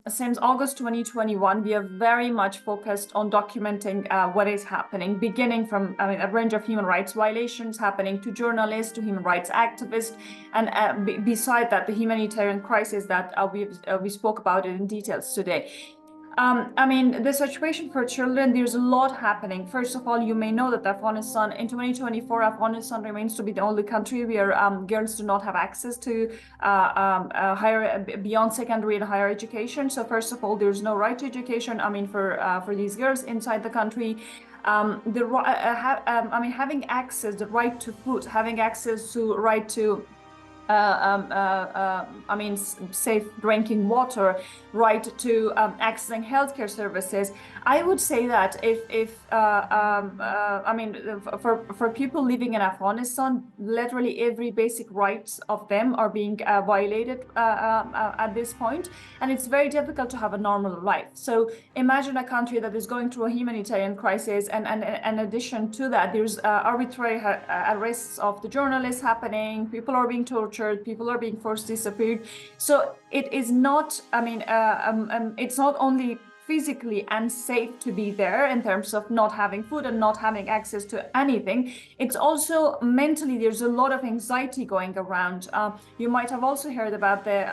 Since August 2021, we are very much focused on documenting what is happening, beginning from a range of human rights violations happening to journalists, to human rights activists, and beside that, the humanitarian crisis that we spoke about it in details today. The situation for children, there's a lot happening. First of all, you may know that Afghanistan, in 2024, Afghanistan remains to be the only country where girls do not have access to beyond secondary and higher education. So first of all, there's no right to education, for these girls inside the country. Having access, the right to food, having access to right to safe drinking water, right to accessing healthcare services. I would say that for people living in Afghanistan, literally every basic rights of them are being violated at this point, and it's very difficult to have a normal life. So imagine a country that is going through a humanitarian crisis, and in addition to that, there's arbitrary arrests of the journalists happening, people are being tortured, people are being forced disappeared. So it is not, it's not only physically unsafe to be there in terms of not having food and not having access to anything. It's also mentally, there's a lot of anxiety going around. You might have also heard about the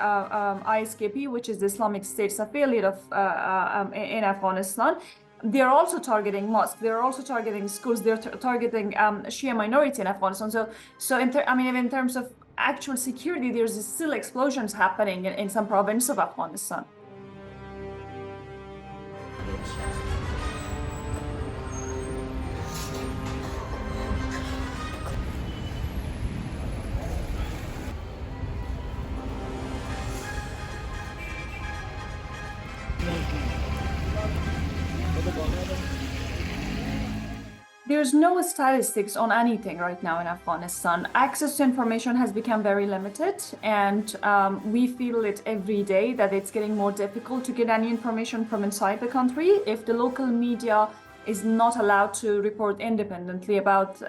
ISKP, which is the Islamic State's affiliate of in Afghanistan. They're also targeting mosques. They're also targeting schools. They're targeting Shia minority in Afghanistan. So in terms of actual security, there's still explosions happening in some provinces of Afghanistan. There's no statistics on anything right now in Afghanistan. Access to information has become very limited, and we feel it every day that it's getting more difficult to get any information from inside the country. If the local media is not allowed to report independently about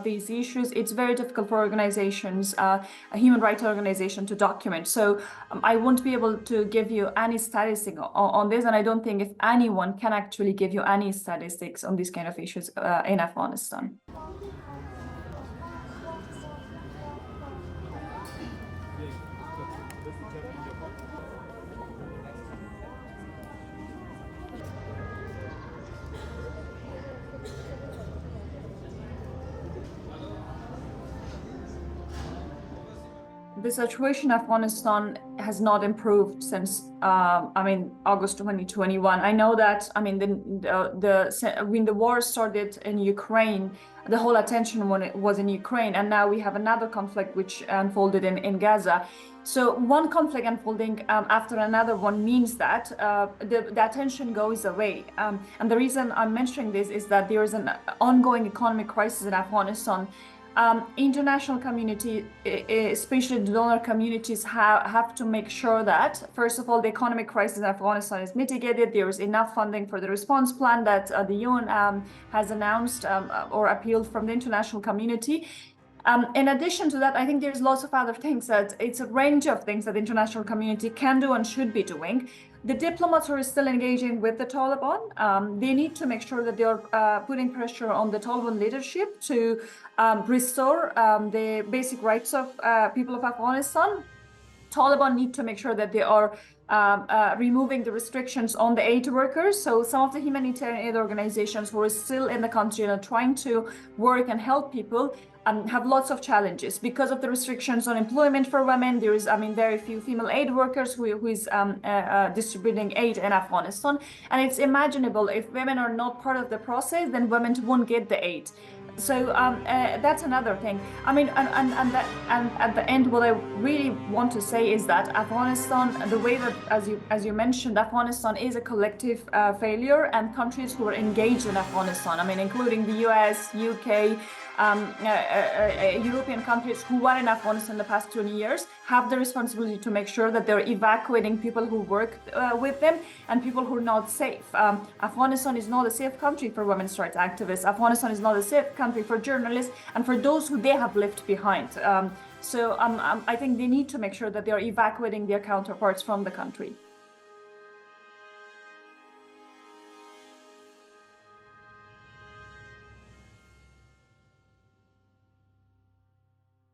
these issues, it's very difficult for organizations, a human rights organization, to document. So I won't be able to give you any statistic on this, and I don't think if anyone can actually give you any statistics on these kind of issues in Afghanistan. The situation in Afghanistan has not improved since August 2021. I know that when the war started in Ukraine, the whole attention was in Ukraine, and now we have another conflict which unfolded in Gaza. So one conflict unfolding after another one means that the attention goes away. And the reason I'm mentioning this is that there is an ongoing economic crisis in Afghanistan. International community, especially the donor communities, have to make sure that, first of all, the economic crisis in Afghanistan is mitigated. There is enough funding for the response plan that the UN has announced or appealed from the international community. In addition to that, I think there's lots of other things that it's a range of things that the international community can do and should be doing. The diplomats are still engaging with the Taliban. They need to make sure that they are putting pressure on the Taliban leadership to restore the basic rights of people of Afghanistan. Taliban need to make sure that they are removing the restrictions on the aid workers. So some of the humanitarian aid organizations who are still in the country and are trying to work and help people have lots of challenges because of the restrictions on employment for women. There is, very few female aid workers who is distributing aid in Afghanistan. And it's imaginable if women are not part of the process, then women won't get the aid. So that's another thing. And at the end, what I really want to say is that Afghanistan, the way that, as you mentioned, Afghanistan is a collective failure, and countries who are engaged in Afghanistan, including the US, UK, European countries who were in Afghanistan the past 20 years, have the responsibility to make sure that they're evacuating people who work with them and people who are not safe. Afghanistan is not a safe country for women's rights activists. Afghanistan is not a safe country for journalists and for those who they have left behind. So I think they need to make sure that they are evacuating their counterparts from the country.